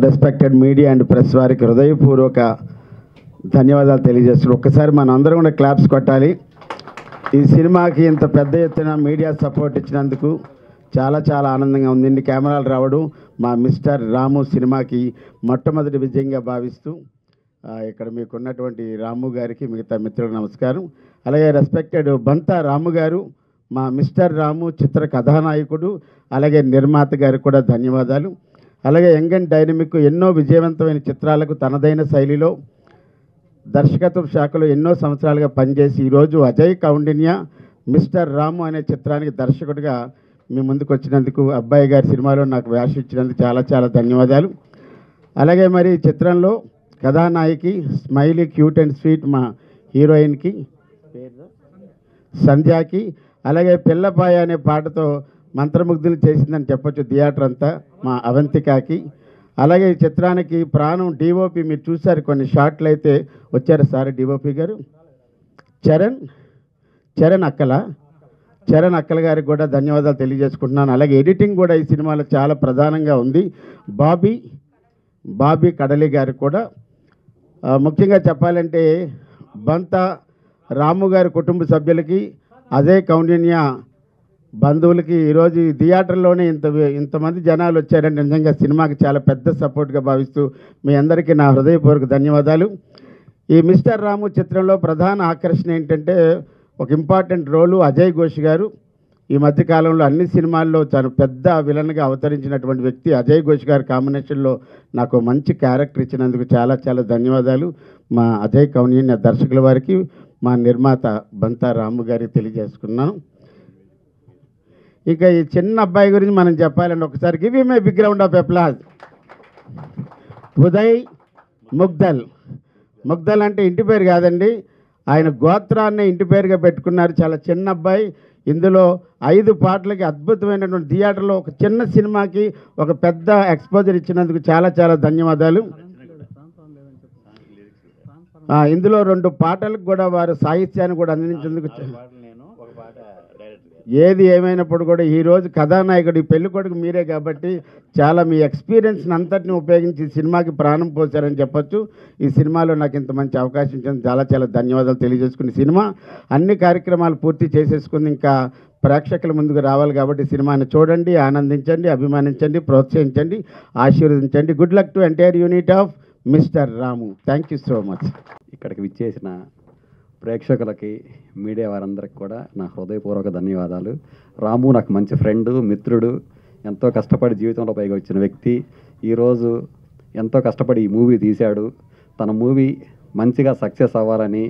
Respected media and press వారికి హృదయపూర్వక ధన్యవాదాలు తెలియజేస్తున్నాను. ఒక్కసారి మనం అందరం కూడా క్లాప్స్ కొట్టాలి. ఈ సినిమాకి ఇంత పెద్ద ఎత్తున మీడియా సపోర్ట్ ఇచ్చినందుకు చాలా చాలా ఆనందంగా ఉంది. ఇన్ని కెమెరాలు రావడం మా మిస్టర్ రాము సినిమాకి మొట్టమొదటి విజయంగా భావిస్తూ ఇక్కడ మీకున్నటువంటి రాము గారికి మిగతా మిత్రులకు నమస్కారం. అలాగే రెస్పెక్టెడ్ బంతా రాము గారు, మా మిస్టర్ రాము చిత్ర కథానాయకుడు, అలాగే నిర్మాత గారికి కూడా ధన్యవాదాలు. అలాగే యంగ్ అండ్ డైనమిక్ ఎన్నో విజయవంతమైన చిత్రాలకు తనదైన శైలిలో దర్శకత్వ శాఖలో ఎన్నో సంవత్సరాలుగా పనిచేసి ఈరోజు అజయ్ కౌండిన్య మిస్టర్ రాము అనే చిత్రానికి దర్శకుడిగా మీ ముందుకు వచ్చినందుకు, అబ్బాయి గారి సినిమాలో నాకు వేష ఇచ్చినందుకు చాలా చాలా ధన్యవాదాలు. అలాగే మరి చిత్రంలో కథానాయకి స్మైలీ క్యూట్ అండ్ స్వీట్ మా హీరోయిన్కి సంధ్యాకి, అలాగే పిల్లపాయ అనే పాటతో మంత్రముగ్ధులు చేసిందని చెప్పొచ్చు థియేటర్ అంతా మా అవంతికాకి, అలాగే ఈ చిత్రానికి ప్రాణం డిఓపి మీరు చూశారు, కొన్ని షాట్లు అయితే వచ్చారు సార్ డిఓపి గారు చరణ్ అక్కల గారికి కూడా ధన్యవాదాలు తెలియజేసుకుంటున్నాను. అలాగే ఎడిటింగ్ కూడా ఈ సినిమాలో చాలా ప్రధానంగా ఉంది. బాబీ కడలి గారికి కూడా ముఖ్యంగా చెప్పాలంటే బంతా రాము గారి కుటుంబ సభ్యులకి, అజయ్ కౌండిన్య బంధువులకి ఈరోజు ఈ థియేటర్లోనే ఇంతమంది జనాలు వచ్చారంటే నిజంగా సినిమాకి చాలా పెద్ద సపోర్ట్గా భావిస్తూ మీ అందరికీ నా హృదయపూర్వక ధన్యవాదాలు. ఈ మిస్టర్ రాము చిత్రంలో ప్రధాన ఆకర్షణ ఏంటంటే ఒక ఇంపార్టెంట్ రోలు అజయ్ ఘోష్ గారు. ఈ మధ్యకాలంలో అన్ని సినిమాల్లో చాలా పెద్ద విలన్గా అవతరించినటువంటి వ్యక్తి అజయ్ ఘోష్ గారి కాంబినేషన్లో నాకు మంచి క్యారెక్టర్ ఇచ్చినందుకు చాలా చాలా ధన్యవాదాలు మా అజయ్ కౌండిన్య దర్శకుల వారికి, మా నిర్మాత బంతా రాము గారికి తెలియజేసుకున్నాను. ఇక ఈ చిన్న అబ్బాయి గురించి మనం చెప్పాలంటే ఒకసారి give him a big round of applause. Uday Mugdal అంటే ఇంటి పేరు కాదండి, ఆయన గోత్రాన్ని ఇంటి పేరుగా పెట్టుకున్నారు. చాలా చిన్న అబ్బాయి. ఇందులో 5 పాటలకి అద్భుతమైనటువంటి థియేటర్లో ఒక చిన్న సినిమాకి ఒక పెద్ద ఎక్స్పోజర్ ఇచ్చినందుకు చాలా చాలా ధన్యవాదాలు. ఇందులో 2 పాటలకు కూడా వారు సాహిత్యాన్ని కూడా అందించేందుకు, ఏది ఏమైనప్పుడు కూడా ఈరోజు కథానాయకుడు ఈ పెళ్లి కొడుకు మీరే కాబట్టి చాలా మీ ఎక్స్పీరియన్స్ని అంతటిని ఉపయోగించి సినిమాకి ప్రాణం పోశారని చెప్పొచ్చు. ఈ సినిమాలో నాకు ఇంత మంచి అవకాశం ఇచ్చింది చాలా చాలా ధన్యవాదాలు తెలియజేసుకుని, సినిమా అన్ని కార్యక్రమాలు పూర్తి చేసేసుకుని ఇంకా ప్రేక్షకుల ముందుకు రావాలి కాబట్టి సినిమాని చూడండి, ఆనందించండి, అభిమానించండి, ప్రోత్సహించండి, ఆశీర్వదించండి. Good luck to entire unit of mister Ramu. Thank you so much. ఇక్కడికి విచ్చేసిన ప్రేక్షకులకి, మీడియా వారందరికి కూడా నా హృదయపూర్వక ధన్యవాదాలు. రాము నాకు మంచి ఫ్రెండు, మిత్రుడు, ఎంతో కష్టపడి జీవితంలో పైకి వచ్చిన వ్యక్తి. ఈరోజు ఎంతో కష్టపడి ఈ మూవీ తీశాడు. తన మూవీ మంచిగా సక్సెస్ అవ్వాలని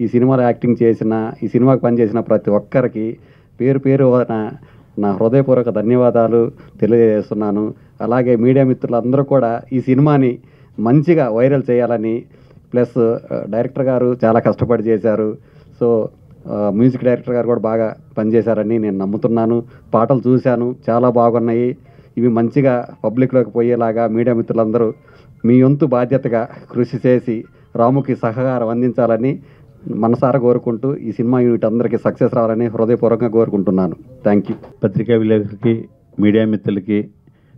ఈ సినిమాలో యాక్టింగ్ చేసిన, ఈ సినిమాకి పనిచేసిన ప్రతి ఒక్కరికి పేరు పేరు నా హృదయపూర్వక ధన్యవాదాలు తెలియజేస్తున్నాను. అలాగే మీడియా మిత్రులందరూ కూడా ఈ సినిమాని మంచిగా వైరల్ చేయాలని, ప్లస్ డైరెక్టర్ గారు చాలా కష్టపడి చేశారు. సో మ్యూజిక్ డైరెక్టర్ గారు కూడా బాగా పనిచేశారని నేను నమ్ముతున్నాను. పాటలు చూశాను, చాలా బాగున్నాయి. ఇవి మంచిగా పబ్లిక్లోకి పోయేలాగా మీడియా మిత్రులందరూ మీ వంతు బాధ్యతగా కృషి చేసి రాముకి సహకారం అందించాలని మనసారా కోరుకుంటూ ఈ సినిమా యూనిట్ అందరికీ సక్సెస్ రావాలని హృదయపూర్వకంగా కోరుకుంటున్నాను. Thank you. పత్రికా విలేకరులకి, మీడియా మిత్రులకి,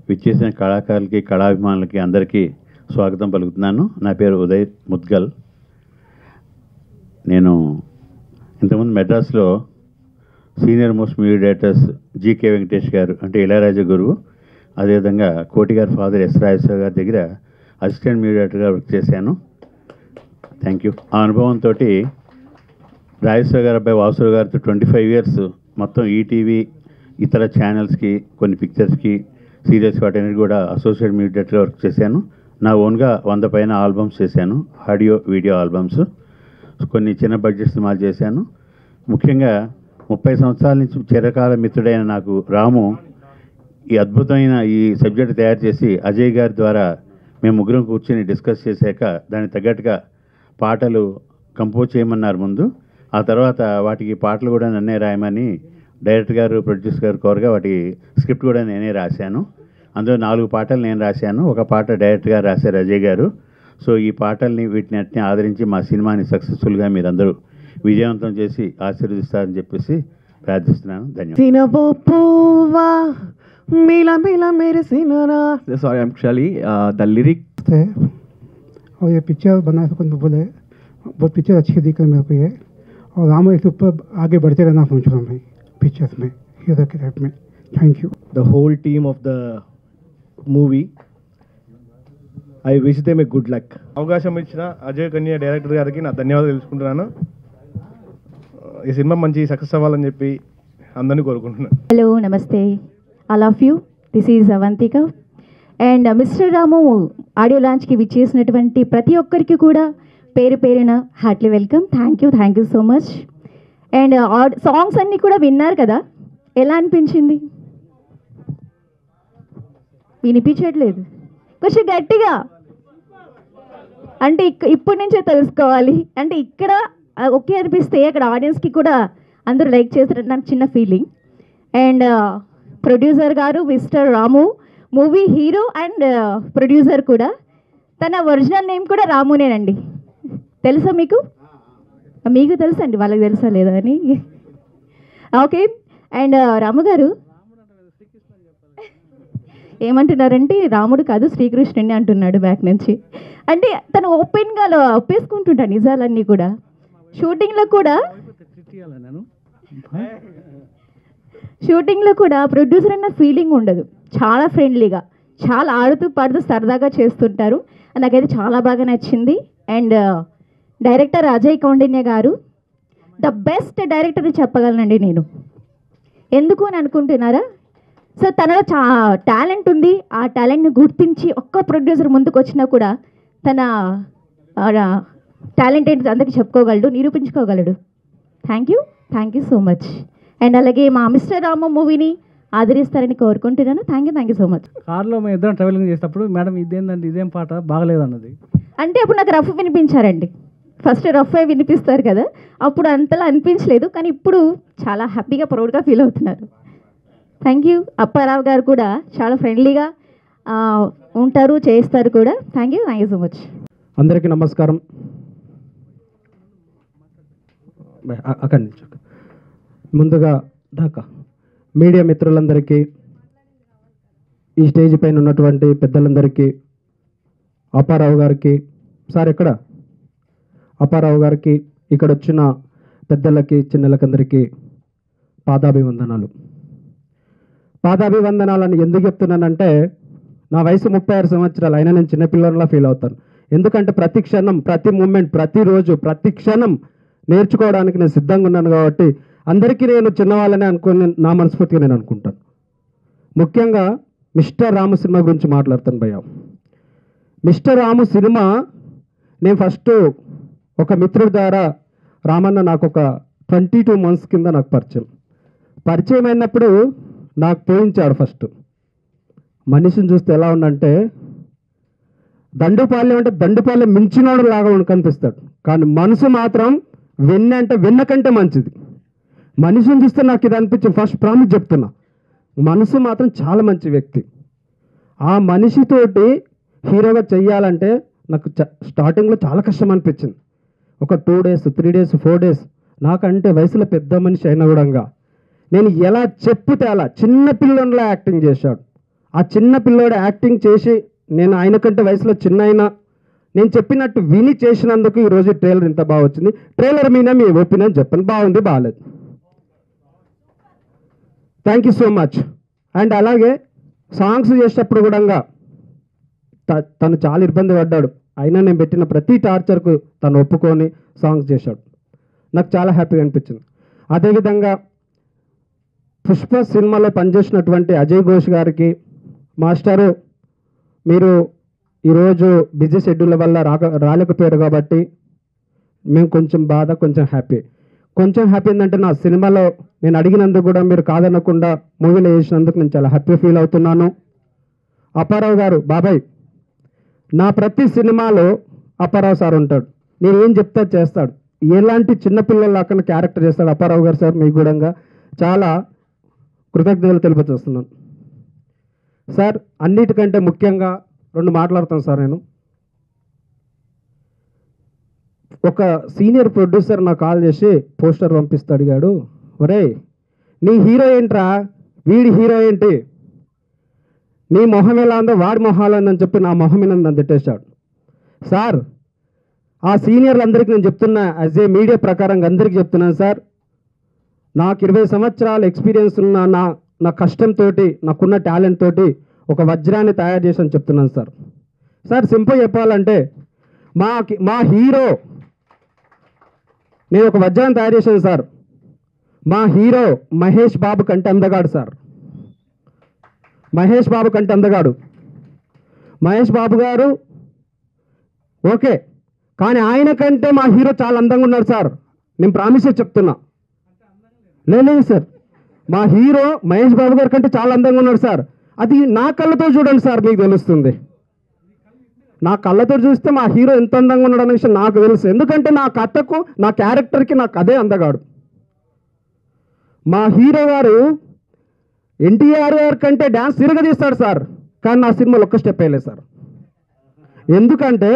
విచ్చేసిన కళాకారులకి, కళాభిమానులకి అందరికీ స్వాగతం పలుకుతున్నాను. నా పేరు ఉదయ్ ముద్గల్. నేను ఇంతకుముందు మెడ్రాస్లో senior most media directors GK Venkatesh garu అంటే ఇళయరాజా గురువు, అదేవిధంగా కోటి గారి ఫాదర్ ఎస్ రాజేశ్వర గారి దగ్గర అసిస్టెంట్ మీడియా డైరెక్టర్గా వర్క్ చేశాను. Thank you. ఆ అనుభవంతో రాజేశ్వర గారు అబ్బాయి వాసురావు గారితో 25 years మొత్తం ఈటీవీ ఇతర ఛానల్స్కి, కొన్ని పిక్చర్స్కి, సీరియల్స్ వాటిని కూడా అసోసియేట్ మీడియా డైరెక్టర్గా వర్క్ చేశాను. నా ఓన్గా 100 పైన ఆల్బమ్స్ చేశాను, ఆడియో వీడియో ఆల్బమ్స్. కొన్ని చిన్న బడ్జెట్ సినిమాలు చేశాను. ముఖ్యంగా 30 సంవత్సరాల నుంచి చిరకాల మిత్రుడైన నాకు రాము ఈ అద్భుతమైన ఈ సబ్జెక్ట్ తయారు చేసి అజయ్ గారి ద్వారా మేము ముగ్గురం కూర్చొని డిస్కస్ చేశాక దానికి తగ్గట్టుగా పాటలు కంపోజ్ చేయమన్నారు ముందు. ఆ తర్వాత వాటికి పాటలు కూడా నన్నే రాయమని డైరెక్టర్ గారు, ప్రొడ్యూసర్ గారు కోరగా వాటి స్క్రిప్ట్ కూడా నేనే రాశాను. అందులో 4 పాటలు నేను రాశాను, ఒక పాట డైరెక్టర్ గారు రాశారు అజయ్ గారు. సో ఈ పాటల్ని వీటిని ఆదరించి మా సినిమాని సక్సెస్ఫుల్గా మీరందరూ విజయవంతం చేసి ఆశీర్వదిస్తారని చెప్పేసి ప్రార్థిస్తున్నాను. ధన్యవాదాలు. मिला मिला मेरे सीना. Sorry, I'm actually the lyric थे और ये पिक्चर बनाए तो कुछ बोले बहुत पिक्चर अच्छी दिख रही मेरे को ये और राम इसके ऊपर आगे बढ़ते रहना सोच रहा हूँ मैं पिक्चर्स में हीरो के टाइप में. Thank you. the whole team of the movie. I wish them a good luck. అవకాశం ఇచ్చిన అజయ్ కన్య డైరెక్టర్ గారికి నా ధన్యవాదాలు తెలుసుకుంటున్నాను. ఈ సినిమా మంచి సక్సెస్ అవ్వాలని చెప్పి అందరినీ కోరుకుంటున్నాను. హలో నమస్తే all of you. This is Avantika and mister Ramu audio లాంచ్కి విచ్చేసినటువంటి ప్రతి ఒక్కరికి కూడా పేరు పేరున heartly welcome. Thank you so much. And songs అన్నీ కూడా విన్నారు కదా, ఎలా అనిపించింది? వినిపించట్లేదు, కొంచెం గట్టిగా అంటే ఇప్పటి నుంచే తెలుసుకోవాలి. అంటే ఇక్కడ ఓకే అనిపిస్తే అక్కడ ఆడియన్స్కి కూడా అందరూ లైక్ చేస్తారని నాకు చిన్న ఫీలింగ్. అండ్ ప్రొడ్యూసర్ గారు mister Ramu, movie hero and producer కూడా. తన ఒరిజినల్ నేమ్ కూడా రామునేనండి. తెలుసా మీకు? మీకు తెలుసా అండి, వాళ్ళకి తెలుసా లేదా అని. ఓకే. అండ్ రాము గారు ఏమంటున్నారంటే రాముడు కాదు శ్రీకృష్ణుడిని అంటున్నాడు బ్యాక్ నుంచి. అంటే తను ఓపెన్గా ఒప్పేసుకుంటుంటాడు నిజాలన్నీ కూడా. షూటింగ్లో కూడా ప్రొడ్యూసర్ అన్న ఫీలింగ్ ఉండదు, చాలా ఫ్రెండ్లీగా, చాలా ఆడుతూ పాడుతూ సరదాగా చేస్తుంటారు. నాకైతే చాలా బాగా నచ్చింది. అండ్ డైరెక్టర్ అజయ్ కౌండిన్య గారు ద బెస్ట్ డైరెక్టర్ అని చెప్పగలనండి నేను. ఎందుకు అని అనుకుంటున్నారా? సో తనలో టాలెంట్ ఉంది. ఆ టాలెంట్ని గుర్తించి ఒక్క ప్రొడ్యూసర్ ముందుకు వచ్చినా కూడా తన టాలెంట్ ఏంటి అందరికీ చెప్పుకోగలడు, నిరూపించుకోగలడు. Thank you so much. And అలాగే మా మిస్టర్ రాము మూవీని ఆదరిస్తారని కోరుకుంటున్నాను. Thank you so much. కార్లో మేము ఇద్దరం ట్రావెలింగ్ చేసేటప్పుడు మేడం ఇదేందండి ఇదేం పాట బాగలేదన్నది. అంటే అప్పుడు నాకు రఫ్ వినిపించారండి. ఫస్ట్ రఫ్ అయి వినిపిస్తారు కదా, అప్పుడు అంతలా అనిపించలేదు. కానీ ఇప్పుడు చాలా హ్యాపీగా ప్రౌడ్గా ఫీల్ అవుతున్నారు. Thank you. అప్పారావు గారు కూడా చాలా ఫ్రెండ్లీగా ఉంటారు, చేస్తారు కూడా. Thank you so much. అందరికీ నమస్కారం. అక్కడి నుంచి ముందుగా ఢాకా మీడియా మిత్రులందరికీ, ఈ స్టేజ్ పైన ఉన్నటువంటి పెద్దలందరికీ, అప్పారావు గారికి, సార్ ఎక్కడ అప్పారావు గారికి, ఇక్కడ వచ్చిన పెద్దలకి చిన్నలకందరికీ పాదాభివందనాలు. పాదాభివందనాలని ఎందుకు చెప్తున్నానంటే, నా వయసు 36 సంవత్సరాలు అయినా నేను చిన్నపిల్లలా ఫీల్ అవుతాను. ఎందుకంటే ప్రతి క్షణం, ప్రతి మూమెంట్, ప్రతిరోజు, ప్రతి క్షణం నేర్చుకోవడానికి నేను సిద్ధంగా ఉన్నాను. కాబట్టి అందరికీ నేను చిన్నవాళ్ళనే అనుకుని నా మనస్ఫూర్తిగా నేను అనుకుంటాను. ముఖ్యంగా మిస్టర్ రాము సినిమా గురించి మాట్లాడతాను భయ్య. మిస్టర్ రాము సినిమా నేను ఫస్ట్ ఒక మిత్రుడి ద్వారా, రామన్న నాకు ఒక 22 months కింద నాకు పరిచయం అయినప్పుడు నాకు పోయించాడు. ఫస్ట్ మనిషిని చూస్తే ఎలా ఉండంటే దండుపాలెం అంటే దండుపాలెం మించినోడు లాగా కనిపిస్తాడు. కానీ మనసు మాత్రం వెన్న అంటే వెన్న కంటే మంచిది. మనిషిని చూస్తే నాకు ఇది అనిపించింది. ఫస్ట్ ప్రామిస్ చెప్తున్నా, మనసు మాత్రం చాలా మంచి వ్యక్తి. ఆ మనిషితోటి హీరోగా చెయ్యాలంటే నాకు స్టార్టింగ్లో చాలా కష్టం అనిపించింది. ఒక 2 days 3 days 4 days నాకంటే వయసులో పెద్ద మనిషి అయినా కూడా నేను ఎలా చెప్తే అలా చిన్న పిల్లోడిలా యాక్టింగ్ చేశాడు. ఆ చిన్న పిల్లోడు యాక్టింగ్ చేసి నేను ఆయన కంటే వయసులో చిన్న అయినా నేను చెప్పినట్టు విని చేసినందుకు ఈరోజు ట్రైలర్ ఇంత బాగా వచ్చింది. ట్రైలర్ మీద మీ ఒపీనియన్ చెప్పండి, బాగుంది బాగాలేదు. Thank you so much. And అలాగే సాంగ్స్ చేసేటప్పుడు కూడా తను చాలా ఇబ్బంది పడ్డాడు. అయినా నేను పెట్టిన ప్రతి టార్చర్కు తను ఒప్పుకొని సాంగ్స్ చేశాడు. నాకు చాలా హ్యాపీగా అనిపించింది. అదేవిధంగా పుష్ప సినిమాలో పనిచేసినటువంటి అజయ్ ఘోష్ గారికి, మాస్టరు మీరు ఈరోజు బిజీ షెడ్యూల్ వల్ల రాలేకపోయారు కాబట్టి మేము కొంచెం బాధ, కొంచెం హ్యాపీ ఏంటంటే నా సినిమాలో నేను అడిగినందుకు కూడా మీరు కాదనకుండా మూవీలో చేసినందుకు నేను చాలా హ్యాపీ ఫీల్ అవుతున్నాను. అప్పారావు గారు, బాబాయ్, నా ప్రతి సినిమాలో అప్పారావు సార్ ఉంటాడు. నేను ఏం చెప్తా చేస్తాడు. ఎలాంటి చిన్నపిల్లల అక్కడ క్యారెక్టర్ చేస్తాడు అప్పారావు గారు సార్. మీకు కూడా చాలా కృతజ్ఞతలు తెలియజేస్తున్నాను సార్. అన్నిటికంటే ముఖ్యంగా 2 మాట్లాడతాను సార్. నేను ఒక సీనియర్ ప్రొడ్యూసర్ నాకు కాల్ చేసి పోస్టర్ పంపిస్తూ అడిగాడు, ఒరే నీ హీరో ఏంట్రా, వీడి హీరో ఏంటి, నీ మొహం ఎలా ఉందో వాడి మొహాలు ఉందని చెప్పి నా మొహం మీద నన్ను తిట్టేశాడు. సార్, ఆ సీనియర్లందరికీ నేను చెప్తున్నా, యాజ్ ఏ మీడియా ప్రకారంగా అందరికీ చెప్తున్నాను సార్, నాకు 20 సంవత్సరాల ఎక్స్పీరియన్స్ ఉన్న నా కష్టంతో, నాకున్న టాలెంట్ తోటి ఒక వజ్రాన్ని తయారు చేశాను చెప్తున్నాను సార్. సార్, సింపుల్ చెప్పాలంటే మా హీరో, నేను ఒక వజ్రాన్ని తయారు చేశాను సార్. మా హీరో మహేష్ బాబు కంటే అందగాడు సార్. మహేష్ బాబు కంటే అందగాడు. మహేష్ బాబు గారు ఓకే, కానీ ఆయన కంటే మా హీరో చాలా అందంగా ఉన్నాడు సార్. నేను ప్రామిసే చెప్తున్నా. లేదు సార్, మా హీరో మహేష్ బాబు గారి కంటే చాలా అందంగా ఉన్నాడు సార్. అది నా కళ్ళతో చూడండి సార్, మీకు తెలుస్తుంది. నా కళ్ళతో చూస్తే మా హీరో ఎంత అందంగా ఉన్నాడు అనే విషయం నాకు తెలుసు. ఎందుకంటే నా కథకు, నా క్యారెక్టర్కి నాకు అదే అందగాడు. మా హీరో గారు ఎన్టీఆర్ గారి కంటే డ్యాన్స్ తిరగదీస్తాడు సార్, కానీ నా సినిమాలో ఒక్క స్టెప్ వేయలేదు సార్. ఎందుకంటే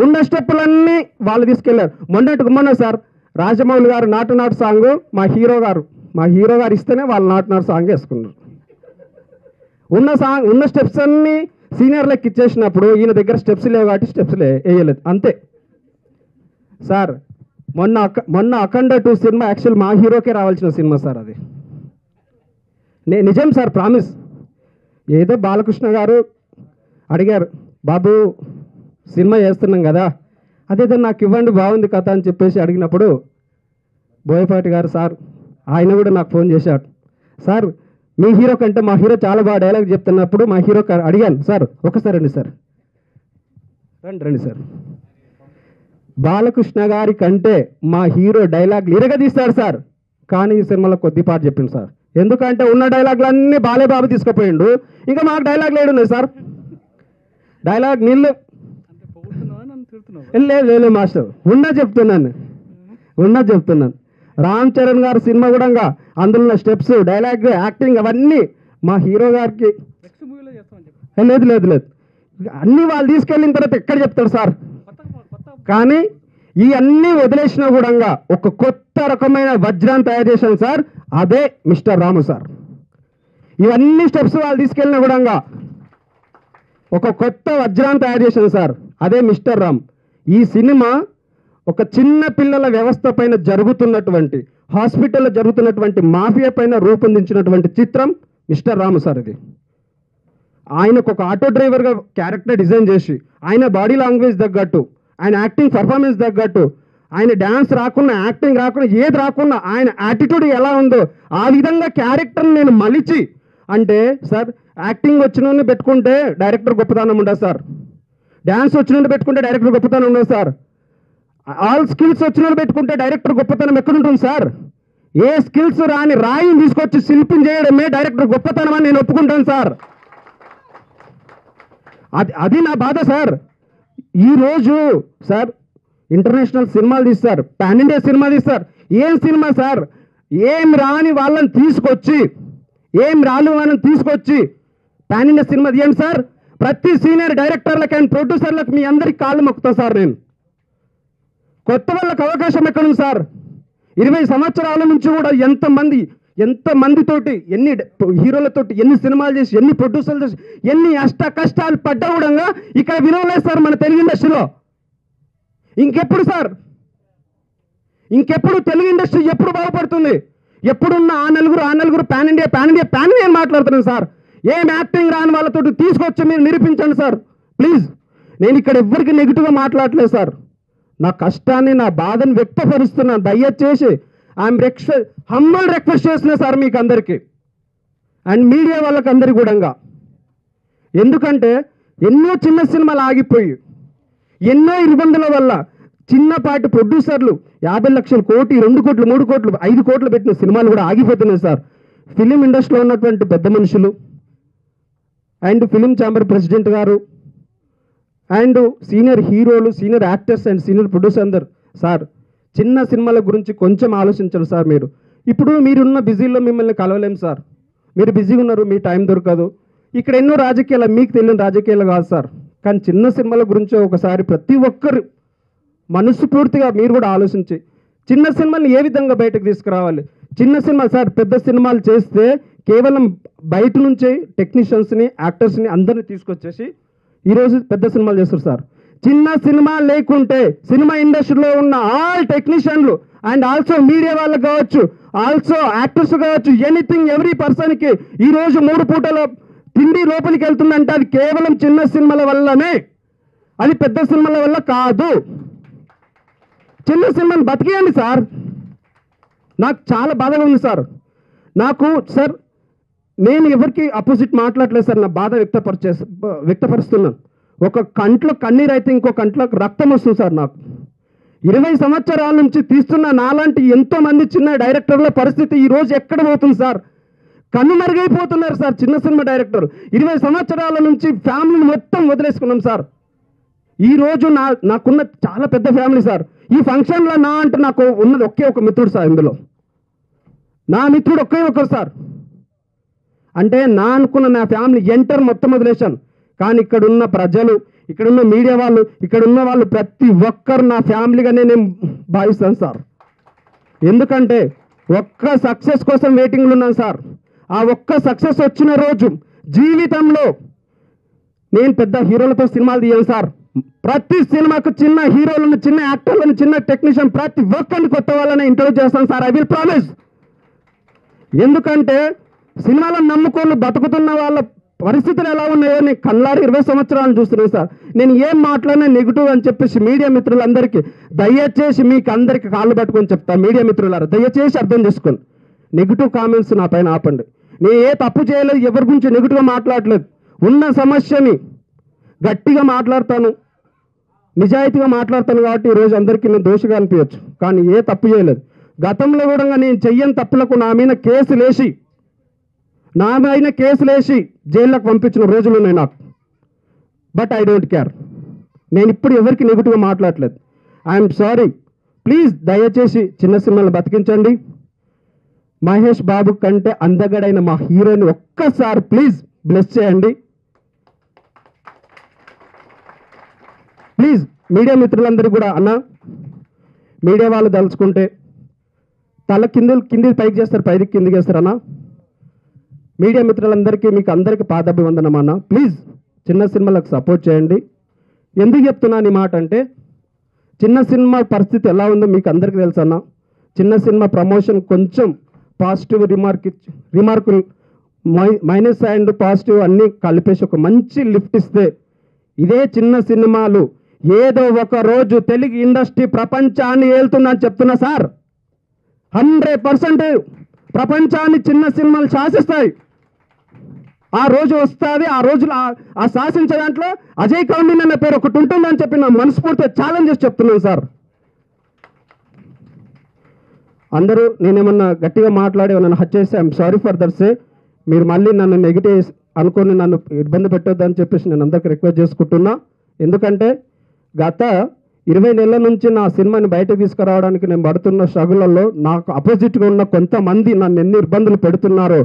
ఉన్న స్టెప్పులన్నీ వాళ్ళు తీసుకెళ్లారు. మొన్న సార్ రాజమౌళి గారు నాటు సాంగ్ మా హీరో గారు ఇస్తేనే వాళ్ళు నాటు సాంగ్ వేసుకున్నారు. ఉన్న స్టెప్స్ అన్నీ సీనియర్లకు ఇచ్చేసినప్పుడు ఈయన దగ్గర స్టెప్స్ లేవు కాబట్టి స్టెప్స్ వేయలేదు అంతే సార్. మొన్న అఖండ 2 సినిమా యాక్చువల్ మా హీరోకే రావాల్సిన సినిమా సార్ అది. నిజం సార్, ప్రామిస్. ఏదో బాలకృష్ణ గారు అడిగారు, బాబు సినిమా చేస్తున్నాం కదా, అదేదో నాకు ఇవ్వండి బాగుంది కథ అని చెప్పేసి అడిగినప్పుడు బోయపాటి గారు సార్, ఆయన కూడా నాకు ఫోన్ చేశాడు. సార్, మీ హీరో కంటే మా హీరో చాలా బాగా డైలాగ్ చెప్తున్నప్పుడు మా హీరో అడిగాను, సార్ ఒకసారి రండి సార్, రండి సార్, బాలకృష్ణ గారి కంటే మా హీరో డైలాగ్ ఇరగదీస్తాడు సార్, కానీ ఈ సినిమాలో కొద్దిపాటు చెప్పింది సార్. ఎందుకంటే ఉన్న డైలాగ్లన్నీ బాలేబాబు తీసుకుపోయిండు, ఇంకా మాకు డైలాగ్ లేడున్నాయి సార్. డైలాగ్ నీళ్ళు లేదు మాస్టర్, ఉన్నా చెప్తున్నాను. రామ్ చరణ్ గారి సినిమా కూడా అందులో స్టెప్స్, డైలాగ్, యాక్టింగ్ అవన్నీ మా హీరో గారికి లేదు అన్నీ వాళ్ళు తీసుకెళ్ళిన తర్వాత ఎక్కడ చెప్తాడు సార్. కానీ ఈ అన్నీ వదిలేసినా కూడా ఒక కొత్త రకమైన వజ్రాన్ని తయారు చేశాను సార్, అదే మిస్టర్ రాము సార్. ఇవన్నీ స్టెప్స్ వాళ్ళు తీసుకెళ్ళినా కూడా ఒక కొత్త వజ్రాన్ని తయారు చేశాను సార్, అదే మిస్టర్ రామ్. ఈ సినిమా ఒక చిన్న పిల్లల వ్యవస్థ పైన జరుగుతున్నటువంటి, హాస్పిటల్లో జరుగుతున్నటువంటి మాఫియా పైన రూపొందించినటువంటి చిత్రం మిస్టర్ రాము సార్. ఇది ఆయనకు ఒక ఆటో డ్రైవర్గా క్యారెక్టర్ డిజైన్ చేసి, ఆయన బాడీ లాంగ్వేజ్ తగ్గట్టు, ఆయన యాక్టింగ్ పర్ఫార్మెన్స్ తగ్గట్టు, ఆయన డ్యాన్స్ రాకున్నా, యాక్టింగ్ రాకున్నా, ఏది రాకున్నా ఆయన యాటిట్యూడ్ ఎలా ఉందో ఆ విధంగా క్యారెక్టర్ని నేను మలిచి, అంటే సార్ యాక్టింగ్ వచ్చిన పెట్టుకుంటే డైరెక్టర్ గొప్పతనం ఉండదు సార్, డ్యాన్స్ వచ్చిన పెట్టుకుంటే డైరెక్టర్ గొప్పతనం ఉండదు సార్, ఆల్ స్కిల్స్ వచ్చిన పెట్టుకుంటే డైరెక్టర్ గొప్పతనం ఎక్కడుంటుంది సార్? ఏ స్కిల్స్ రాని రాయిని తీసుకొచ్చి శిల్పం చేయడమే డైరెక్టర్ గొప్పతనం అని నేను ఒప్పుకుంటాను సార్. అది నా బాధ సార్. ఈరోజు సార్ ఇంటర్నేషనల్ సినిమాలు తీస్తారు, పాన్ ఇండియా సినిమా తీస్తారు. ఏం సినిమా సార్? ఏం రాని వాళ్ళని తీసుకొచ్చి పాన్ ఇండియా సినిమా తీయండి సార్. ప్రతి సీనియర్ డైరెక్టర్లకు అండ్ ప్రొడ్యూసర్లకు మీ అందరికి కాళ్ళు మొక్కుతా సార్. నేను కొత్త వాళ్ళకి అవకాశం ఎక్కడుంది సార్? 20 సంవత్సరాల నుంచి కూడా ఎంతమందితోటి, ఎన్ని హీరోలతోటి ఎన్ని సినిమాలు చేసి, ఎన్ని ప్రొడ్యూసర్లు చేసి, ఎన్ని కష్టాలు పడ్డా కూడా ఇక్కడ వినవలేదు సార్ మన తెలుగు ఇండస్ట్రీలో. ఇంకెప్పుడు సార్? ఇంకెప్పుడు తెలుగు ఇండస్ట్రీ ఎప్పుడు బాగుపడుతుంది? ఎప్పుడున్న ఆ నలుగురు పాన్ ఇండియా మాట్లాడుతున్నాను సార్. ఏం యాక్టింగ్ రాని వాళ్ళతో తీసుకొచ్చి మీరు నిరూపించండి సార్ ప్లీజ్. నేను ఇక్కడ ఎవ్వరికి నెగిటివ్గా మాట్లాడలేదు సార్. నా కష్టాన్ని, నా బాధను వ్యక్తపరుస్తున్నాను. దయచేసి ఐఎమ్ హంబల్ రిక్వెస్ట్ చేస్తున్నా సార్ మీకు అందరికీ అండ్ మీడియా వాళ్ళకి అందరికీ కూడా. ఎందుకంటే ఎన్నో చిన్న సినిమాలు ఆగిపోయి, ఎన్నో ఇబ్బందుల వల్ల చిన్నపాటి ప్రొడ్యూసర్లు 50 లక్షల, కోటి, 2 కోట్లు, 3 కోట్లు, 5 కోట్లు పెట్టిన సినిమాలు కూడా ఆగిపోతున్నాయి సార్. ఫిలిం ఇండస్ట్రీలో ఉన్నటువంటి పెద్ద మనుషులు అండ్ ఫిలిం ఛాంబర్ ప్రెసిడెంట్ గారు అండ్ సీనియర్ హీరోలు, senior actors and senior producer అందరు సార్, చిన్న సినిమాల గురించి కొంచెం ఆలోచించాలి సార్. ఇప్పుడు మీరున్న బిజీలో మిమ్మల్ని కలవలేం సార్. మీరు బిజీగా ఉన్నారు, మీ టైం దొరకదు. ఇక్కడ ఎన్నో రాజకీయాలు, మీకు తెలియని రాజకీయాలు కాదు సార్. కానీ చిన్న సినిమాల గురించి ఒకసారి ప్రతి ఒక్కరు మనస్ఫూర్తిగా మీరు కూడా ఆలోచించి చిన్న సినిమాని ఏ విధంగా బయటకు తీసుకురావాలి. చిన్న సినిమా సార్, పెద్ద సినిమాలు చేస్తే కేవలం బయట నుంచే టెక్నీషియన్స్ని యాక్టర్స్ని అందరిని తీసుకొచ్చేసి ఈరోజు పెద్ద సినిమాలు చేస్తారు సార్. చిన్న సినిమా లేకుంటే సినిమా ఇండస్ట్రీలో ఉన్న ఆల్ టెక్నీషియన్లు అండ్ ఆల్సో మీడియా వాళ్ళకు కావచ్చు, ఆల్సో యాక్టర్స్ కావచ్చు, ఎనీథింగ్ ఎవ్రీ పర్సన్కి ఈరోజు 3 పూటల తిండి లోపలికి వెళ్తుందంటే అది కేవలం చిన్న సినిమాల వల్లనే, అది పెద్ద సినిమాల వల్ల కాదు. చిన్న సినిమాని బతికేయండి సార్. నాకు చాలా బాధగా ఉంది సార్. నాకు సార్ నేను ఎవరికి అపోజిట్ మాట్లాడలేదు సార్, నా బాధ వ్యక్తపరుస్తున్నాను. ఒక కంట్లో కన్నీరు అయితే ఇంకో కంట్లో రక్తం వస్తుంది సార్. నాకు 20 సంవత్సరాల నుంచి తీస్తున్న నాలాంటి ఎంతోమంది చిన్న డైరెక్టర్ల పరిస్థితి ఈరోజు ఎక్కడ పోతుంది సార్? కనుమరుగైపోతున్నారు సార్ చిన్న సినిమా డైరెక్టర్. 20 సంవత్సరాల నుంచి ఫ్యామిలీని మొత్తం వదిలేసుకున్నాం సార్. ఈరోజు నాకున్న చాలా పెద్ద ఫ్యామిలీ సార్. ఈ ఫంక్షన్లో నాకు ఉన్నది ఒకే ఒక మిత్రుడు సార్. ఇందులో నా మిత్రుడు ఒకే ఒకరు సార్. అంటే అనుకున్న నా ఫ్యామిలీ ఎంటర్ మొత్తం వదిలేశాను. కానీ ఇక్కడున్న ప్రజలు, ఇక్కడున్న మీడియా వాళ్ళు, ఇక్కడున్న వాళ్ళు ప్రతి ఒక్కరు నా ఫ్యామిలీగానే నేను భావిస్తాను సార్. ఎందుకంటే ఒక్క సక్సెస్ కోసం వెయిటింగ్లో ఉన్నాను సార్. ఆ ఒక్క సక్సెస్ వచ్చిన రోజు జీవితంలో నేను పెద్ద హీరోలతో సినిమాలు తీయను సార్. ప్రతి సినిమాకు చిన్న హీరోలను, చిన్న యాక్టర్లను, చిన్న టెక్నీషియన్ ప్రతి ఒక్కరిని కొత్త వాళ్ళని ఇంట్రొడ్యూస్ చేస్తాను సార్. I will promise. ఎందుకంటే సినిమాలను నమ్ముకొని బతుకుతున్న వాళ్ళ పరిస్థితులు ఎలా ఉన్నాయో నేను కళ్ళారి 20 సంవత్సరాలు చూస్తున్నాను సార్. నేను ఏం మాట్లాడినా నెగిటివ్ అని చెప్పేసి మీడియా మిత్రులందరికీ దయచేసి మీకు అందరికీ కాళ్ళు పట్టుకొని చెప్తాను. మీడియా మిత్రులారా దయచేసి అర్థం చేసుకోండి. నెగిటివ్ కామెంట్స్ నా పైన ఆపండి. నేను ఏ తప్పు చేయలేదు, ఎవరి గురించి నెగిటివ్గా మాట్లాడలేదు. ఉన్న సమస్యని గట్టిగా మాట్లాడతాను, నిజాయితీగా మాట్లాడతాను. కాబట్టి ఈరోజు అందరికీ నేను దోషిగా అనిపించచ్చు, కానీ ఏ తప్పు చేయలేదు. గతంలో కూడా నేను చెయ్యని తప్పులకు నా మీద కేసులేసి జైల్లోకి పంపించిన రోజులు ఉన్నాయి నాకు. But I don't care. నేను ఇప్పుడు ఎవరికి నెగిటివ్గా మాట్లాడలేదు. I'm sorry. ప్లీజ్ దయచేసి చిన్న సినిమాలు బతికించండి. మహేష్ బాబు కంటే అందగడైన మా హీరోని ఒక్కసారి ప్లీజ్ బ్లెస్ చేయండి. ప్లీజ్ మీడియా మిత్రులందరూ కూడా, అన్న మీడియా వాళ్ళు తలుచుకుంటే తల కింది పైకి చేస్తారు, పైకి కిందికి వేస్తారు అన్న. మీడియా మిత్రులందరికీ మీకు అందరికీ పాదాభివందనం అన్న. ప్లీజ్ చిన్న సినిమాలకు సపోర్ట్ చేయండి. ఎందుకు చెప్తున్నాను ఈ మాట అంటే, చిన్న సినిమా పరిస్థితి ఎలా ఉందో మీకు అందరికీ తెలుసు అన్న. చిన్న సినిమా ప్రమోషన్ కొంచెం పాజిటివ్ రిమార్కులు మైనస్ అండ్ పాజిటివ్ అన్నీ కలిపేసి ఒక మంచి లిఫ్ట్ ఇస్తే, ఇదే చిన్న సినిమాలు ఏదో ఒక రోజు తెలుగు ఇండస్ట్రీ ప్రపంచాన్ని ఏలుతుందని చెప్తున్నా సార్. 100% ప్రపంచాన్ని చిన్న సినిమాలు శాసిస్తాయి. ఆ రోజు వస్తుంది. ఆ రోజులు ఆ శాసించే దాంట్లో అజయ్ కౌండిన్ అనే పేరు ఒకటి ఉంటుందని చెప్పి నా మనస్ఫూర్తిగా ఛాలెంజ్ చేసి చెప్తున్నాను సార్. అందరూ నేనేమన్నా గట్టిగా మాట్లాడి నన్ను హత్య చేస్తే ఐఎమ్ సారీ ఫర్ దట్ సే. మీరు మళ్ళీ నన్ను నెగిటివ్ అనుకొని నన్ను ఇబ్బంది పెట్టొద్దని చెప్పేసి నేను అందరికీ రిక్వెస్ట్ చేసుకుంటున్నా. ఎందుకంటే గత 20 నెలల నుంచి నా సినిమాని బయటకు తీసుకురావడానికి నేను పడుతున్న స్ట్రగుల్లో నాకు అపోజిట్గా ఉన్న కొంతమంది నన్ను ఎన్ని ఇబ్బందులు పెడుతున్నారో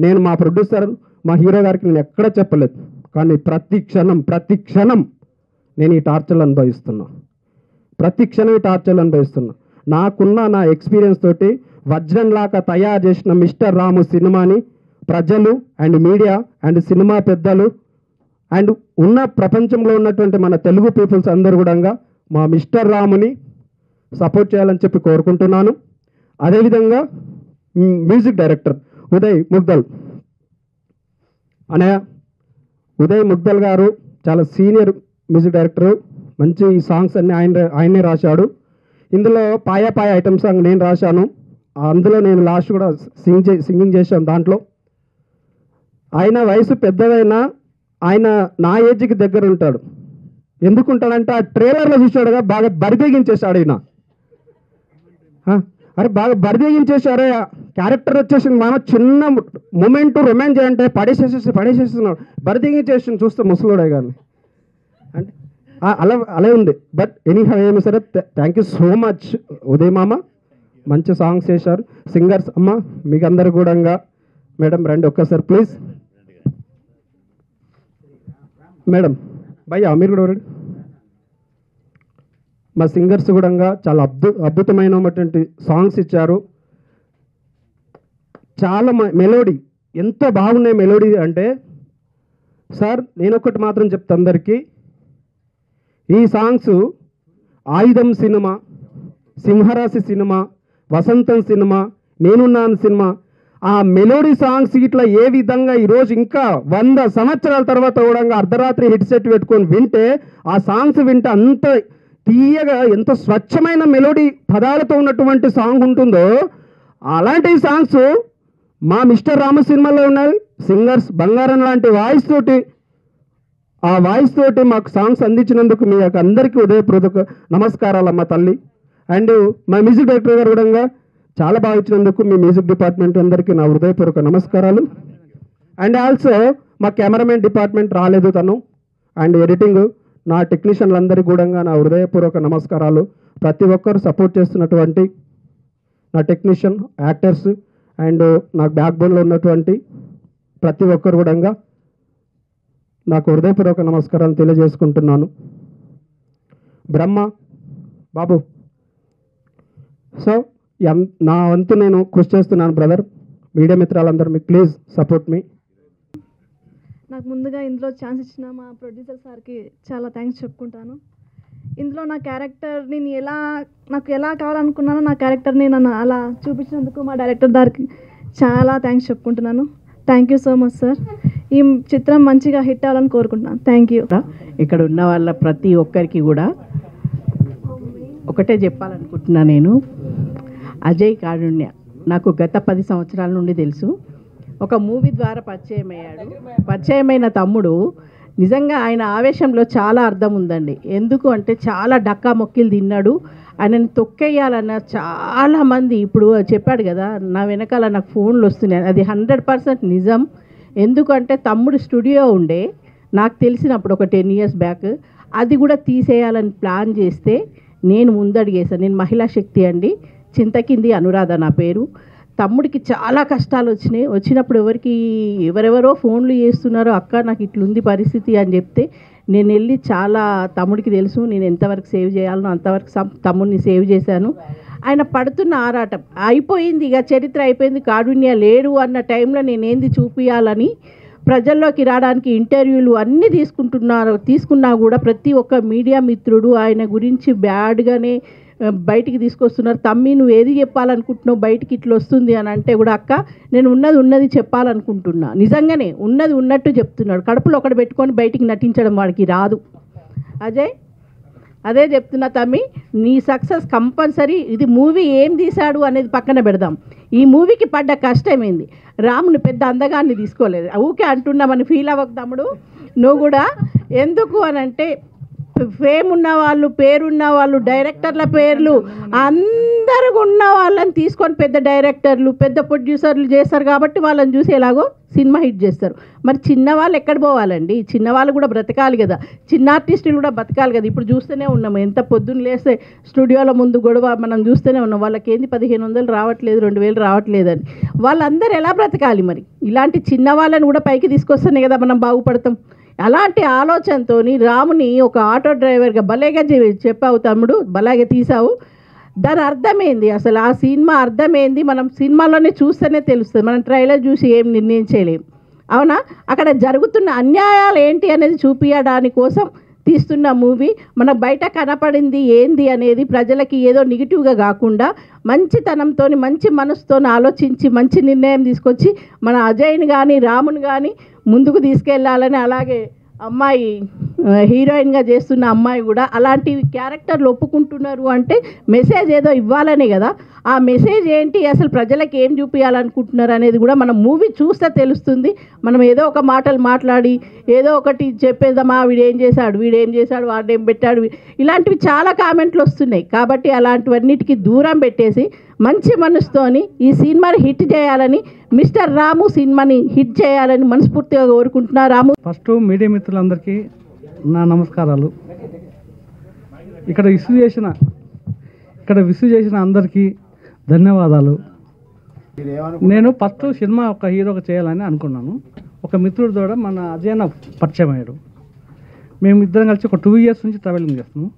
నేను మా ప్రొడ్యూసర్, మా హీరో గారికి నేను ఎక్కడ చెప్పలేదు. కానీ ప్రతి క్షణం నేను ఈ టార్చర్లు అనుభవిస్తున్నా. నాకున్న నా ఎక్స్పీరియన్స్ తోటి వజ్రంలాగా తయారు చేసిన మిస్టర్ రాము సినిమాని ప్రజలు అండ్ మీడియా అండ్ సినిమా పెద్దలు అండ్ ఉన్న ప్రపంచంలో ఉన్నటువంటి మన తెలుగు పీపుల్స్ అందరూ కూడా మా మిస్టర్ రాముని సపోర్ట్ చేయాలని చెప్పి కోరుకుంటున్నాను. అదేవిధంగా మ్యూజిక్ డైరెక్టర్ ఉదయ్ ముగ్దల్ అనయ్య, ఉదయ్ ముగ్దల్ గారు చాలా సీనియర్ మ్యూజిక్ డైరెక్టరు. మంచి సాంగ్స్ అన్నీ ఆయనే రాశాడు. ఇందులో పాయ ఐటమ్ సాంగ్ నేను రాశాను. అందులో నేను లాస్ట్ కూడా సింగింగ్ చేశాను. దాంట్లో ఆయన వయసు పెద్దదైనా ఆయన నా ఏజ్కి దగ్గర ఉంటాడు. ఎందుకుంటాడంటే ఆ ట్రైలర్లో చూసాడుగా బాగా బరిదెగించేశాడు ఆయన. అరే బాగా బరిదెగించేశారే, క్యారెక్టర్ వచ్చేసింది. మనం చిన్న మూమెంట్ రొమాన్స్ చేయంటే పడేసేస్తున్నాడు, బరిదెగించేసి చూస్తే ముసలోడే కానీ అంటే అలా ఉంది. బట్ ఎనీహౌ ఏమి సరే thank you so much Uday మామ. మంచి సాంగ్స్ చేశారు. సింగర్స్ అమ్మ మీకు అందరు కూడా మేడం రండి ఒక్కసారి ప్లీజ్. మేడం భయ్యా మీరు కూడా రండి. మా సింగర్స్ కూడా చాలా అద్భుతమైనటువంటి సాంగ్స్ ఇచ్చారు. చాలా మెలోడీ ఎంత బాగున్నాయి మెలోడీ అంటే సార్ నేను ఒకటి మాత్రం చెప్తా అందరికీ, ఈ సాంగ్స్ ఆయుధం సినిమా, సింహరాశి సినిమా, వసంతం సినిమా, నేనున్నాను సినిమా, ఆ మెలోడీ సాంగ్స్ ఇట్లా ఏ విధంగా ఈరోజు ఇంకా 100 సంవత్సరాల తర్వాత కూడా అర్ధరాత్రి హెడ్ సెట్ పెట్టుకొని వింటే ఆ సాంగ్స్ వింటే అంత తీయగా ఎంత స్వచ్ఛమైన మెలోడీ పదాలతో ఉన్నటువంటి సాంగ్ ఉంటుందో అలాంటి సాంగ్స్ మా మిస్టర్ రాము సినిమాలో ఉన్నాయి. సింగర్స్ బంగారం లాంటి వాయిస్ తోటి, ఆ వాయిస్ తోటి మాకు సాంగ్స్ అందించినందుకు మీ యొక్క అందరికీ హృదయపూర్వక నమస్కారాలు అమ్మ తల్లి. అండ్ మా మ్యూజిక్ డైరెక్టర్ గారు కూడా చాలా బాగా ఇచ్చినందుకు మీ మ్యూజిక్ డిపార్ట్మెంట్ అందరికీ నా హృదయపూర్వక నమస్కారాలు. అండ్ ఆల్సో మా కెమెరామెన్ డిపార్ట్మెంట్ రాలేదు తను, అండ్ ఎడిటింగ్ నా టెక్నీషియన్లందరికీ కూడా నా హృదయపూర్వక నమస్కారాలు. ప్రతి ఒక్కరు సపోర్ట్ చేస్తున్నటువంటి నా టెక్నీషియన్, యాక్టర్స్ అండ్ నాకు బ్యాక్ బోన్లో ఉన్నటువంటి ప్రతి ఒక్కరు కూడా నాకు హృదయపూర్వక నమస్కారాలు తెలియజేసుకుంటున్నాను. బ్రహ్మ బాబు, సో నా వంతు నేను కృషి చేస్తున్నాను బ్రదర్. మీడియా మిత్రాలందరూ మీకు ప్లీజ్ సపోర్ట్ మీ. నాకు ముందుగా ఇందులో ఛాన్స్ ఇచ్చిన మా ప్రొడ్యూసర్ సార్కి చాలా థ్యాంక్స్ చెప్పుకుంటాను. ఇందులో నా క్యారెక్టర్ నేను నాకు ఎలా కావాలనుకున్నానో నా క్యారెక్టర్ని నన్ను అలా చూపించినందుకు మా డైరెక్టర్ గారికి చాలా థ్యాంక్స్ చెప్పుకుంటున్నాను. Thank you so much sir. ఈ చిత్రం మంచిగా హిట్ అవ్వాలని కోరుకుంటున్నాను. Thank you. ఇక్కడ ఉన్న వాళ్ళ ప్రతి ఒక్కరికి కూడా ఒకటే చెప్పాలనుకుంటున్నా నేను. అజయ్ కారుణ్య నాకు గత 10 సంవత్సరాల నుండి తెలుసు. ఒక మూవీ ద్వారా పరిచయం అయ్యాడు. పరిచయమైన తమ్ముడు నిజంగా ఆయన ఆవేశంలో చాలా అర్థం ఉందండి. ఎందుకు అంటే చాలా డక్కా మొక్కిలు తిన్నాడు. ఆయనని తొక్కేయాలన్న చాలామంది ఇప్పుడు చెప్పాడు కదా, నా వెనకాల నాకు ఫోన్లు వస్తున్నాయి. అది 100% నిజం. ఎందుకంటే తమ్ముడు స్టూడియో ఉండే నాకు తెలిసినప్పుడు ఒక 10 years బ్యాక్, అది కూడా తీసేయాలని ప్లాన్ చేస్తే నేను ముందడిగేసాను. నేను మహిళా శక్తి అండి, చింతకింది అనురాధ నా పేరు. తమ్ముడికి చాలా కష్టాలు వచ్చినప్పుడు ఎవరెవరో ఫోన్లు చేస్తున్నారో, అక్క నాకు ఇట్లుంది పరిస్థితి అని చెప్తే నేను వెళ్ళి చాలా తమ్ముడికి తెలుసు నేను ఎంతవరకు సేవ్ చేయాలనో అంతవరకు తమ్ముడిని సేవ్ చేశాను. ఆయన పడుతున్న ఆరాటం అయిపోయింది, ఇక చరిత్ర అయిపోయింది, కారుణ్య లేడు అన్న టైంలో నేనేంది చూపించాలని ప్రజల్లోకి రావడానికి ఇంటర్వ్యూలు అన్నీ తీసుకున్నా కూడా ప్రతి ఒక్క మీడియా మిత్రుడు ఆయన గురించి బ్యాడ్గానే బయటికి తీసుకొస్తున్నారు. తమ్మి నువ్వు ఏది చెప్పాలనుకుంటున్నావు, బయటికి ఇట్లా వస్తుంది అని అంటే కూడా అక్క నేను ఉన్నది చెప్పాలనుకుంటున్నా. నిజంగానే ఉన్నది ఉన్నట్టు చెప్తున్నాడు. కడుపులో ఒకటి పెట్టుకొని బయటికి నటించడం వాడికి రాదు. అజయ్ అదే చెప్తున్నా తమ్మి, నీ సక్సెస్ కంపల్సరీ. ఇది మూవీ ఏం తీశాడు అనేది పక్కన పెడదాం. ఈ మూవీకి పడ్డ కష్టమేంది, రాముని పెద్ద అందగాన్ని తీసుకోలేదు. ఊకే అంటున్నామని ఫీల్ అవ్వకు తమ్ముడు నువ్వు కూడా. ఎందుకు అని అంటే ఫేమ్ ఉన్న వాళ్ళు, పేరున్న వాళ్ళు, డైరెక్టర్ల పేర్లు అందరూ ఉన్న వాళ్ళని తీసుకొని పెద్ద డైరెక్టర్లు, పెద్ద ప్రొడ్యూసర్లు చేస్తారు కాబట్టి వాళ్ళని చూసి ఎలాగో సినిమా హిట్ చేస్తారు. మరి చిన్నవాళ్ళు ఎక్కడ పోవాలండి? చిన్నవాళ్ళు కూడా బ్రతకాలి కదా, చిన్న ఆర్టిస్టులు కూడా బతకాలి కదా. ఇప్పుడు చూస్తూనే ఉన్నాము, ఎంత పొద్దున్న లేస్తే స్టూడియోల ముందు గొడవ మనం చూస్తూనే ఉన్నాం. వాళ్ళకి ఏంది 1500 రావట్లేదు, 2000 రావట్లేదని. వాళ్ళందరూ ఎలా బ్రతకాలి? మరి ఇలాంటి చిన్న వాళ్ళని కూడా పైకి తీసుకొస్తేనే కదా మనం బాగుపడతాం. అలాంటి ఆలోచనతో రాముని ఒక ఆటో డ్రైవర్గా భలేగా చెప్పావు తమ్ముడు, భలేగా తీసావు. దాని అర్థమైంది అసలు ఆ సినిమా అర్థమైంది మనం సినిమాలోనే చూస్తేనే తెలుస్తుంది. మనం ట్రైలర్ చూసి ఏం నిర్ణయించలేం, అవునా? అక్కడ జరుగుతున్న అన్యాయాలు ఏంటి అనేది చూపించడానికి కోసం తీస్తున్న మూవీ. మనకు బయట కనపడింది ఏంది అనేది ప్రజలకి ఏదో నెగిటివ్గా కాకుండా మంచితనంతో, మంచి మనసుతో ఆలోచించి మంచి నిర్ణయం తీసుకొచ్చి మన అజయ్ని కానీ రాముని కానీ ముందుకు తీసుకెళ్ళాలని, అలాగే అమ్మాయి హీరోయిన్గా చేస్తున్న అమ్మాయి కూడా అలాంటి క్యారెక్టర్లు ఒప్పుకుంటున్నారు అంటే మెసేజ్ ఏదో ఇవ్వాలనే కదా. ఆ మెసేజ్ ఏంటి, అసలు ప్రజలకు ఏం చూపించాలనుకుంటున్నారు అనేది కూడా మనం మూవీ చూస్తే తెలుస్తుంది. మనం ఏదో ఒక మాటలు మాట్లాడి ఏదో ఒకటి చెప్పేద్దామా, వీడేం చేశాడు, వాడేం పెట్టాడు, ఇలాంటివి చాలా కామెంట్లు వస్తున్నాయి. కాబట్టి అలాంటివన్నిటికీ దూరం పెట్టేసి మంచి మనసుతోని ఈ సినిమాని హిట్ చేయాలని, మిస్టర్ రాము సినిమాని హిట్ చేయాలని మనస్ఫూర్తిగా కోరుకుంటున్నా. రాము ఫస్ట్ మీడియా మిత్రులందరికీ నా నమస్కారాలు. ఇక్కడ విసు చేసిన అందరికీ ధన్యవాదాలు. నేను ఫస్ట్ సినిమా ఒక హీరోగా చేయాలని అనుకున్నాను. ఒక మిత్రుడు ద్వారా మన అజయ్ పరిచయం అయ్యాడు. మేము ఇద్దరం కలిసి ఒక 2 years నుంచి ట్రావెలింగ్ చేస్తున్నాము.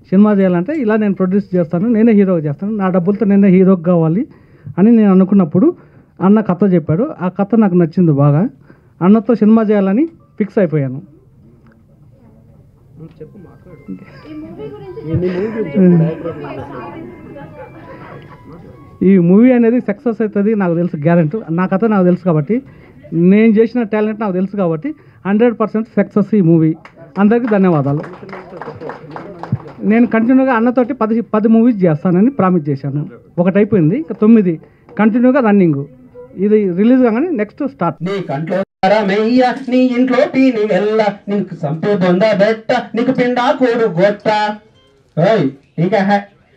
సినిమా చేయాలంటే ఇలా నేను ప్రొడ్యూస్ చేస్తాను, నేనే హీరోగా చేస్తాను, నా డబ్బులతో నేనే హీరోగా కావాలి అని నేను అనుకున్నప్పుడు అన్న కథ చెప్పాడు. ఆ కథ నాకు నచ్చింది బాగా. అన్నతో సినిమా చేయాలని ఫిక్స్ అయిపోయాను. ఈ మూవీ అనేది సక్సెస్ అవుతుంది నాకు తెలుసు, గ్యారెంటీ. నా కథ నాకు తెలుసు కాబట్టి, నేను చేసిన టాలెంట్ నాకు తెలుసు కాబట్టి 100% సక్సెస్ ఈ మూవీ. అందరికీ ధన్యవాదాలు. నేను కంటిన్యూగా అన్నతోటి 10 మూవీస్ చేస్తానని ప్రామిస్ చేశాను. ఒకటి అయిపోయింది, ఇంకా 9 కంటిన్యూగా రన్నింగ్. ఇది రిలీజ్ కాగానే నెక్స్ట్ స్టార్ట్. నీ కంట్లో మెయ్య నీ ఇంట్లో పీని వెళ్ళ నీకు సంపే బొంద బెట్ట నీకు పిండా కూడు గొట్ట.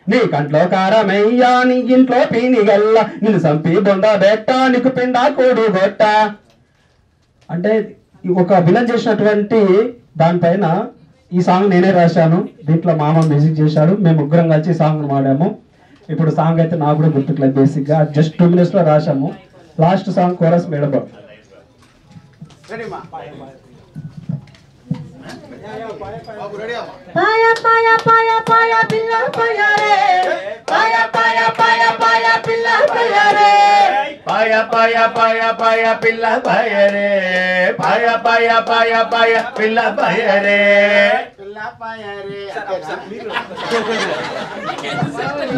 నీ కంట్లో కారమయ్య నీ ఇంట్లో పీని వెళ్ళ నిన్ను సంపి బొంద బెట్ట నీకు పిండా కూడు గొట్ట. అంటే ఒక విలన్ చేసినటువంటి దానిపైన ఈ సాంగ్ నేనే రాశాను. దీంట్లో మామ మ్యూజిక్ చేశాడు. మేము ముగ్గురం కలిసి సాంగ్ పాడాము. ఇప్పుడు సాంగ్ అయితే నాకు కూడా గుర్తుకులేదు. బేసిక్గా జస్ట్ 2 minutes లో రాశాము. Last song chorus madam. Paya paya paya paya పిల్ల పాయా రే, పాయా పాయా పాయా పాయా పిల్ల పాయా రే, పాయా పాయా పాయా పాయా పిల్ల పాయా రే, పాయా పాయా పాయా పాయా పిల్ల పాయా రే, పిల్ల పాయా రే.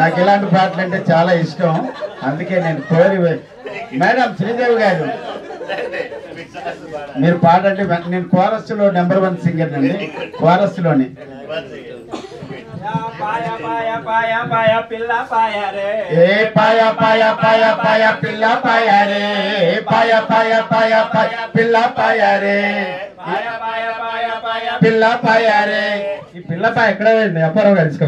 నాకు ఇలాంటి పాటలు అంటే చాలా ఇష్టం. అందుకే నేను కోరి మేడం శ్రీదేవి గారు మీరు పాడండి. నేను కోరస్ లో నెంబర్ 1 సింగర్ అండి. కోరస్ లోని పాయా పాయా పాయా పాయా పిల్ల పాయా రే, ఏ పాయా పాయా పాయా పాయా పిల్ల పాయా రే, పాయా పాయా పాయా పాయా పిల్ల పాయా రే, పాయా పాయా పాయా పాయా పిల్ల పాయా రే. ఈ పిల్ల పాయ ఎక్కడ అప్పారావు గారు తీసుకో.